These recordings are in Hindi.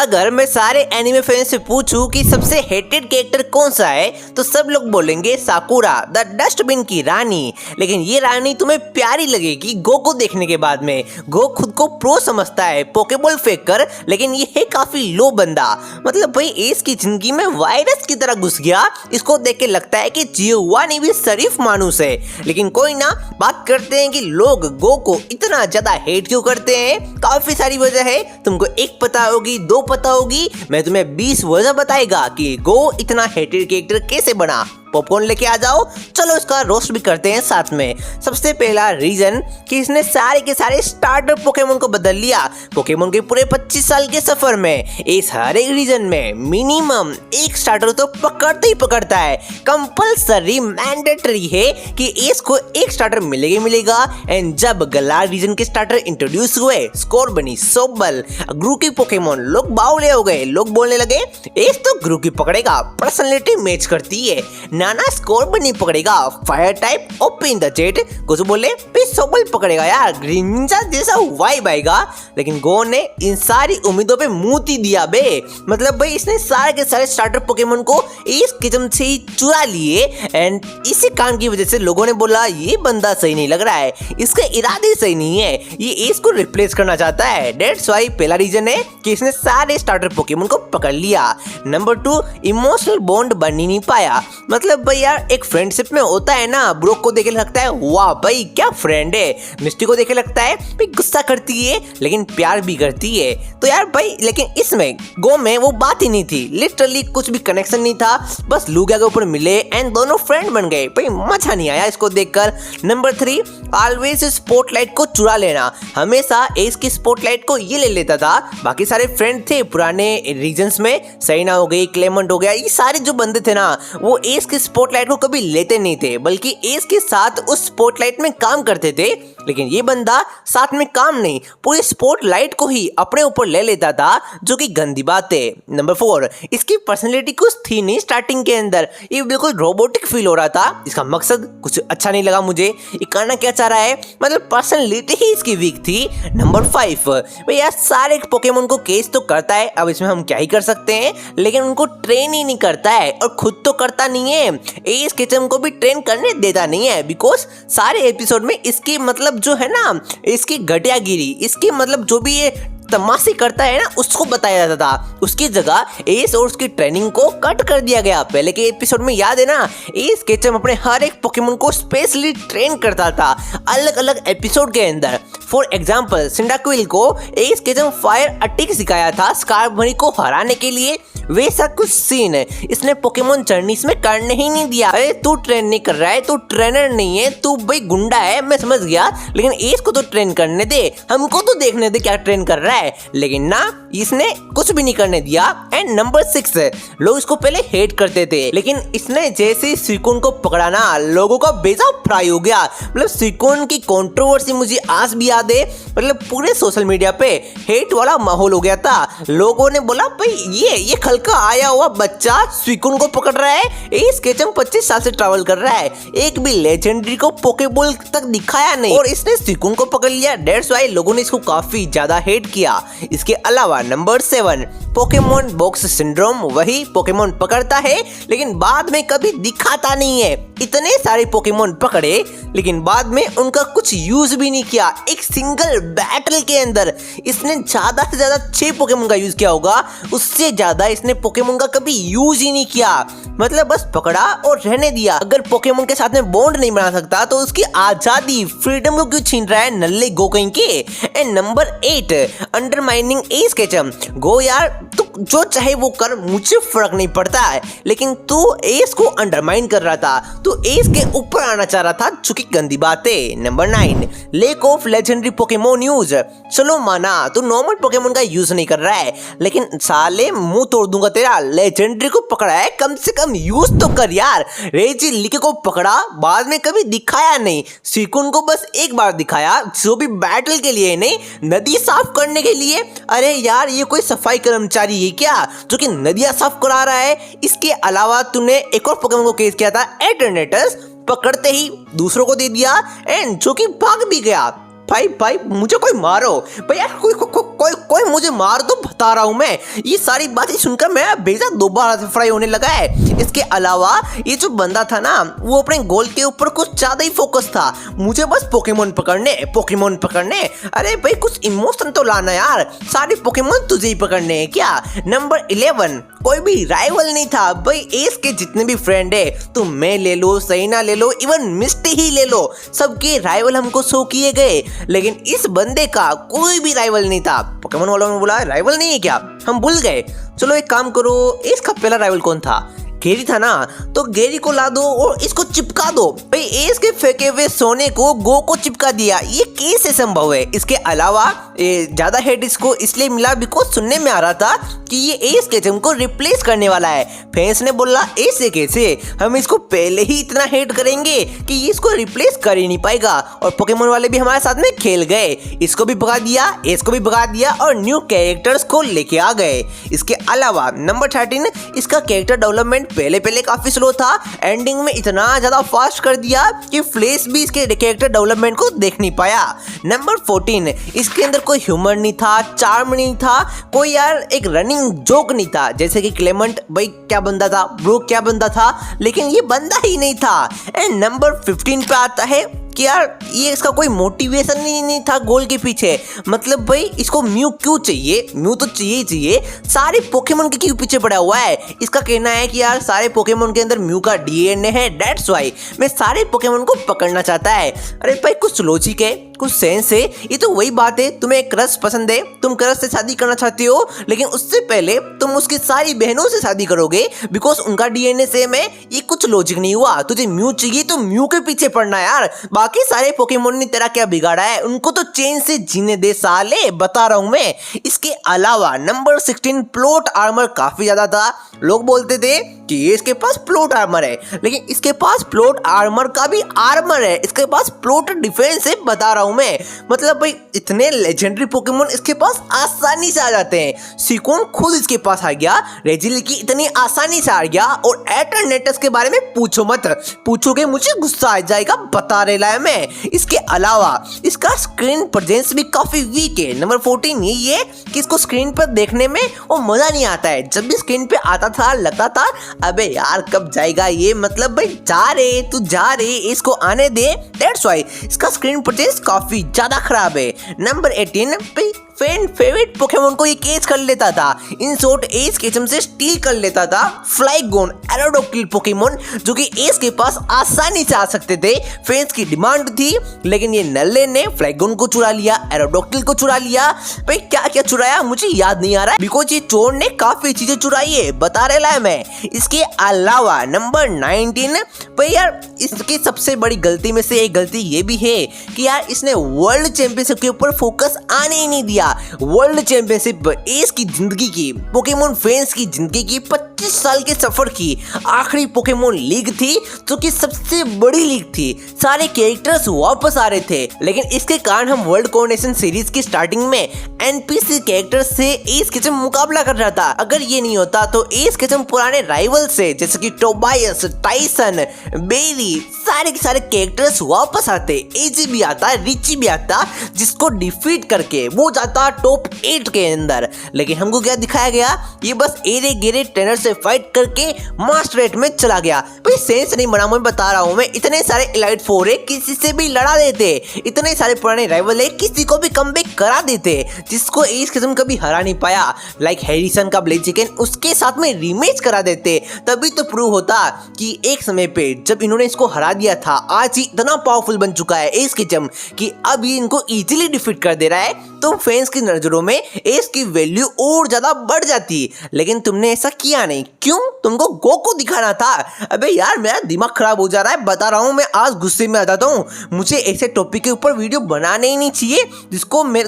अगर मैं सारे एनिमे फैंस से पूछूं कि सबसे हेटेड कैरेक्टर कौन सा है तो सब लोग बोलेंगे साकुरा द डस्टबिन की रानी। लेकिन ये रानी तुम्हें प्यारी लगेगी गो को देखने के बाद में। गो खुद को प्रो समझता है पोकेबॉल फेंक कर, लेकिन ये है काफी लो बंदा। मतलब भाई एस की जिंदगी में वायरस की तरह घुस गया। इसको देख के लगता है कि जियोवानी भी शरीफ मानुस है। लेकिन कोई ना, बात करते हैं कि लोग गो को इतना ज्यादा हेट क्यों करते हैं। काफी सारी वजह है, तुमको एक पता होगी, दो पता होगी, मैं तुम्हें 20 वजह बताएगा कि गो इतना हेटेड कैरेक्टर कैसे बना। पॉपकॉर्न लेके आ जाओ, चलो इसका रोस्ट भी करते हैं साथ में। सबसे पहला रीजन कि इसने सारे के सारे स्टार्टर पोकेमोन को बदल लिया। पोकेमोन के पूरे 25 साल के सफर में इस हर एक रीजन में मिनिमम एक स्टार्टर तो पकड़ता ही पकड़ता है। कंपल्सरी मैंडेटरी है कि इसको एक स्टार्टर मिलेगा ही मिलेगा। एंड जब गलार रीजन के स्टार्टर इंट्रोड्यूस हुए, स्कोर बनी सोबल, ग्रू की पोकेमोन लोग बावले हो गए। लोग बोलने लगे इस तो ग्रू की पकड़ेगा, पर्सनैलिटी मैच करती है। नाना स्कोर भी नहीं पकड़ेगा, fire type open the jet. कुछ बोले सोबल पकड़ेगा यार, ग्रिंजा जैसा वाइब आएगा। लेकिन गो ने इन सारी उम्मीदों पे मुंह ही दिया बे। मतलब भाई इसने सारे के सारे स्टार्टर पोकेमोन को इस किस्म से ही चुरा लिए। एंड इसी कारण की वजह से लोगों ने बोला ये बंदा सही नहीं लग रहा है, इसके इरादे सही नहीं है, ये एस को रिप्लेस करना चाहता है। दैट्स व्हाई पहला रीजन है कि इसने सारे स्टार्टर पोकेमोन को पकड़ लिया। नंबर 2, इमोशनल बॉन्ड बन ही नहीं पाया। मतलब भाई यार एक फ्रेंडशिप में होता है ना, ब्रोक को देखे लगता है वाह भाई क्या फ्रेंड है, मिस्टी को देखे लगता है भाई गुस्सा करती है लेकिन प्यार भी करती है। तो यार भाई लेकिन इसमें गो में वो बात ही नहीं थी, लिटरली कुछ भी कनेक्शन नहीं था। बस लूगिया के ऊपर मिले एंड दोनों फ्रेंड बन गए। भाई मजा नहीं आया इसको देखकर। नंबर 3, ऑलवेज स्पॉटलाइट को चुरा लेना। हमेशा एस की स्पॉटलाइट को ये ले लेता था। बाकी सारे फ्रेंड थे पुराने रीजन्स में, सैना हो गई, क्लेमेंट हो गया, ये सारे जो बंदे थे ना वो एस के स्पॉटलाइट को कभी लेते नहीं थे, बल्कि एस के साथ उस स्पॉटलाइट में काम करते थे। लेकिन ये बंदा साथ में काम नहीं, पूरी स्पॉटलाइट को ही अपने ऊपर ले लेता था, जो कि गंदी बात है। नंबर 4, इसकी पर्सनैलिटी कुछ थी नहीं स्टार्टिंग के अंदर, ये बिल्कुल रोबोटिक फील हो रहा था। इसका मकसद कुछ अच्छा नहीं लगा मुझे, ये करना क्या चाह रहा है, मतलब पर्सनैलिटी ही इसकी वीक थी। नंबर 5, भैया सारे पोकेमोन को केस तो करता है, अब इसमें हम क्या ही कर सकते हैं, लेकिन उनको ट्रेन ही नहीं करता है और खुद तो करता नहीं है। एस किचन को भी ट्रेन करने देता नहीं है, बिकॉज सारे एपिसोड में इसकी मतलब जो है ना, इसकी घटियागिरी, इसकी मतलब जो भी ये तमाशे करता है ना उसको बताया जाता था। उसकी जगह एस और उसकी ट्रेनिंग को कट कर दिया गया। पहले के एपिसोड में याद है ना, एस केचम अपने हर एक पोकेमोन को स्पेशली ट्रेन करता था अलग अलग एपिसोड के अंदर। फॉर एग्जाम्पल सिंडाक्विल को एस केचम फायर अटैक सिखाया था स्कारबरी को हराने के लिए। वैसा कुछ सीन है इसने पोकेमोन जर्नीस में करने ही नहीं दिया। अरे तू ट्रेन नहीं कर रहा है, तू ट्रेनर नहीं है, तू भाई गुंडा है, मैं समझ गया, लेकिन एस को तो ट्रेन करने दे, हमको तो देखने दे क्या ट्रेन कर रहा है। लेकिन ना, इसने कुछ भी नहीं करने दिया। एंड नंबर 6, लोग इसको पहले हेट करते थे, लेकिन इसने जैसे ही सुकून को पकड़ा ना, लोगों का बेजा फ्राई हो गया। मतलब सुकून की कंट्रोवर्सी मुझे आज भी याद है, मतलब पूरे सोशल मीडिया पे हेट वाला माहौल हो गया था। लोगों ने बोला भाई ये खल का आया हुआ बच्चा सुकून को पकड़ रहा है, इस केचम 25 साल से ट्रैवल कर रहा है, एक भी लेजेंडरी को पोकेबॉल तक दिखाया नहीं और इसने सुकून को पकड़ लिया। दैट्स व्हाई लोगों ने इसको काफी ज्यादा हेट किया। इसके अलावा नंबर 7, पोकेमोन बॉक्स सिंड्रोम। वही पोकेमोन पकड़ता है लेकिन बाद में कभी दिखाता नहीं है। इतने सारे पोकेमोन पकड़े लेकिन बाद में उनका कुछ यूज भी नहीं किया। एक सिंगल बैटल के अंदर इसने ज्यादा से ज्यादा 6 पोकेमोन का यूज किया होगा, उससे ज्यादा इसने पोकेमोन का कभी यूज ही नहीं किया। मतलब बस पकड़ा और रहने दिया। अगर पोकेमोन के साथ में बॉन्ड नहीं बना सकता तो उसकी आजादी, फ्रीडम को क्यों छीन रहा है नल्ले गो कहीं के। एंड नंबर 8, अंडरमाइनिंग एस केचम। गो यार तू जो चाहे वो कर, मुझे फर्क नहीं पड़ता है, लेकिन तू एस को अंडरमाइन कर रहा था, तू एस के ऊपर आना चाह रहा था, जो कि गंदी बात है। Number 9, lake of legendary Pokemon use. चलो माना तू नॉर्मल पोकेमोन का यूज नहीं कर रहा है, लेकिन साले मुंह तोड़ दूंगा तेरा, लेजेंडरी को पकड़ा है, कम से कम यूज तो कर यार। रेजी लिके को पकड़ा, बाद में कभी दिखाया नहीं। सुकून को बस एक बार दिखाया, जो भी बैटल के लिए नहीं, नदी साफ करने के लिए। अरे यार ये कोई सफाई कर्मचारी है क्या जो कि नदियां साफ करा रहा है। इसके अलावा तूने एक और पोकेमोन को केस किया था एटर्नेटस, पकड़ते ही दूसरों को दे दिया एंड जो कि भाग भी गया। भाई भाई मुझे कोई मारो भाई यार, कोई मुझे मार दो, बता रहा हूँ मैं। ये सारी बातें सुनकर मेरा भेजा दोबारा से फ्राई होने लगा है। इसके अलावा ये जो बंदा था ना, वो अपने गोल के ऊपर कुछ ज्यादा ही फोकस था। मुझे बस पोकेमोन पकड़ने। अरे भाई कुछ इमोशन तो लाना यार, सारे पोकेमोन तुझे ही पकड़ने हैं क्या। नंबर 11, कोई भी राइवल नहीं था भाई। एस के जितने भी फ्रेंड है, तुम मैं ले लो, सैना ले लो, इवन मिस्टी ही ले लो, सबके राइवल हमको शो किए गए, लेकिन इस बंदे का कोई भी राइवल नहीं था। पोकेमोन वालों ने बोला राइवल नहीं है क्या, हम भूल गए। चलो एक काम करो, इसका पहला राइवल कौन था, गेरी था ना, तो गेरी को ला दो और इसको चिपका दो। भाई एस के फेंके हुए सोने को गो को चिपका दिया, ये कैसे संभव है। इसके अलावा ज्यादा हेड इसको इसलिए मिला बिकॉज सुनने में आ रहा था कि ये एस केचम को रिप्लेस करने वाला है। फैंस ने बोला ऐसे कैसे, हम इसको पहले ही इतना हेट करेंगे कि ये इसको रिप्लेस कर ही नहीं पाएगा। और पोकेमोन वाले भी हमारे साथ में खेल गए, इसको भी भगा दिया, एस को भी भगा दिया और न्यू कैरेक्टर्स को लेके आ गए। इसके अलावा नंबर 13, इसका कैरेक्टर डेवलपमेंट पहले काफी स्लो था, एंडिंग में इतना ज्यादा फास्ट कर दिया कि फ्लैश भी इसके कैरेक्टर डेवलपमेंट को देख नहीं पाया। नंबर 14, इसके अंदर कोई ह्यूमर नहीं था, चार्म नहीं था, कोई यार एक रनिंग जोक नहीं था, जैसे कि क्लेमेंट भाई क्या बंदा था, ब्रो क्या बंदा था, लेकिन ये बंदा ही नहीं था। एंड नंबर 15 पे आता है कि यार ये इसका कोई मोटिवेशन नहीं था गोल के पीछे। मतलब भाई इसको म्यू क्यों चाहिए, म्यू तो चाहिए, सारे पोकेमोन के क्यों पीछे पड़ा हुआ है। इसका कहना है कि यार सारे पोकेमोन के अंदर म्यू का डीएनए है, दैट्स व्हाई मैं सारे पोकेमोन को पकड़ना चाहता है। अरे भाई कुछ लॉजिक है, कुछ सेंस है। ये तो वही बात है, तुम्हें एक क्रश पसंद है, तुम क्रश से शादी करना चाहते हो, लेकिन उससे पहले तुम उसकी सारी बहनों से शादी करोगे बिकॉज उनका डीएनए सेम है। ये कुछ लॉजिक नहीं हुआ। तुझे म्यू चाहिए तो म्यू के पीछे पड़ना यार, बाकी सारे पोकेमोन ने तेरा क्या बिगाड़ा है, उनको तो चैन से जीने दे साले, बता रहा हूं मैं। इसके अलावा नंबर 16, प्लॉट आर्मर काफी ज्यादा था। लोग बोलते थे कि ये इसके पास प्लॉट आर्मर है, लेकिन इसके पास प्लॉट आर्मर का भी आर्मर है, इसके पास प्लॉट डिफेंस है, बता रहा हूं मैं। मतलब भाई इतने लेजेंडरी पोकेमोन इसके पास आसानी से आ जाते हैं। सिकोन खुद इसके पास आ गया, रेजिलिकी इतनी आसानी से आ गया, और एटरनेटस के बारे में पूछो मत, पूछोगे मुझे गुस्सा आ जाएगा, बता रहा है मैं। इसके अलावा इसका स्क्रीन प्रेजेंस भी काफी वीक है। नंबर 14 ये है कि इसको स्क्रीन पर देखने में वो मजा नहीं आता है। जब भी स्क्रीन पे आता था लगता था अबे यार कब जाएगा ये, मतलब भाई जा रे इसको आने दे, दैट्स व्हाई इसका स्क्रीन प्रेजेंस काफी ज्यादा खराब है। नंबर 18 पे फैन फेवरेट पोकेमोन को ये कैच कर लेता था, इन शॉर्ट एस केचम से स्टील कर लेता था। फ्लाइगोन एरोडोक्टिल पोकेमोन जो कि एस के पास आसानी से आ सकते थे, फैंस की डिमांड थी, लेकिन ये नल्ले ने फ्लाइगोन को चुरा लिया, एरोडोक्टिल को चुरा लिया। भाई क्या क्या चुराया मुझे याद नहीं आ रहा है, बिकॉज ये चोर ने काफी चीजें चुराई है, बता रहा है मैं। इसके अलावा नंबर 19 भाई यार इसकी सबसे बड़ी गलती में से एक गलती ये भी है कि यार इसने वर्ल्ड चैंपियनशिप के ऊपर फोकस आने ही नहीं दिया। वर्ल्ड चैंपियनशिप एस की जिंदगी की, पोकेमोन फैंस की जिंदगी की 25 साल के सफर की आखिरी पोकेमोन लीग थी, जो कि सबसे बड़ी लीग थी। सारे कैरेक्टर्स वापस आ रहे थे, लेकिन इसके कारण हम वर्ल्ड कोऑर्डिनेशन सीरीज की स्टार्टिंग में एनपीसी कैरेक्टर्स से एस केचम मुकाबला कर रहा था। अगर ये नहीं होता तो एस केचम पुराने राइवल से जैसे कि टोबायस, टाइसन, बेरी, सारे के सारे कैरेक्टर्स वापस आते। एजी भी आता, रिची भी आता, जिसको डिफीट करके वो जाता टॉप 8 के अंदर। लेकिन हमको क्या दिखाया गया, ये बस एरे गेरे ट्रेनर से फाइट करके मास्टर 8 में चला गया। भाई सेंस नहीं बना, मैं बता रहा हूँ मैं। इतने सारे एलाइट 4 है, किसी से भी लड़ा देते, इतने सारे पुराने राइवल है, किसी को भी कमबैक करा देते, जिसको एस किस्म कभी हरा नहीं पाया। लाइक हैरिसन का ब्लेजिकन, उसके साथ में रीमैच करा देते, तभी तो प्रूव होता कि एक समय पे जब इन्होंने इसको हरा दिया था, आज ही इतना पावरफुल बन चुका है एस किचम कि अब ये इनको इजीली डिफीट कर दे रहा है। तो फैंस की नजरों में एस की वैल्यू और ज्यादा बढ़ जाती, लेकिन तुमने ऐसा किया नहीं। क्यों? तुमको गो को दिखाना था। अबे यार मेरा दिमाग खराब हो जा रहा है, बता रहा हूँ मैं, आज गुस्से में आ जाता हूँ। मुझे ऐसे टॉपिक के ऊपर वीडियो बनाने ही नहीं चाहिए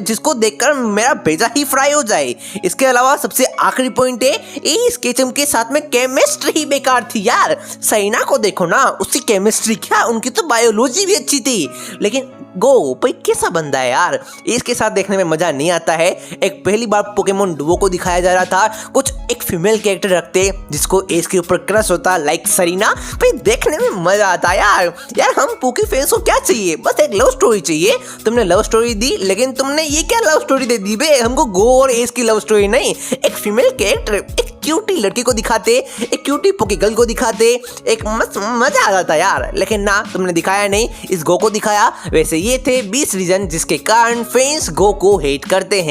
जिसको देखकर मेरा भेजा ही फ्राई हो जाए। इसके अलावा सबसे आखिरी पॉइंट है, एस केचम के साथ में केमिस्ट्री ही बेकार थी यार। सैना को देखो ना, उसकी केमिस्ट्री क्या, उनकी तो बायोलॉजी भी अच्छी थी, लेकिन गो भाई कैसा बंदा है यार, इसके साथ देखने में मजा नहीं आता है। एक पहली बार पोकेमोन डुओ को दिखाया जा रहा था, कुछ एक फीमेल कैरेक्टर रखते जिसको एस के ऊपर क्रश होता लाइक सरीना, भाई देखने में मजा आता यार। यार हम पूकी फैंस को क्या चाहिए, बस एक लव स्टोरी चाहिए। तुमने लव स्टोरी दी, लेकिन तुमने ये क्या लव स्टोरी दे दी बे, हमको गो और एस की लव स्टोरी नहीं। एक फीमेल कैरेक्टर, एक क्यूटी लड़की को दिखाते, एक क्यूटी पोकी गर्ल को दिखाते, एक मस्त मजा आ जाता यार। लेकिन ना, तुमने दिखाया नहीं, इस गो को दिखाया। वैसे ये थे 20 रीजन जिसके कारण फैंस गो को हेट करते हैं।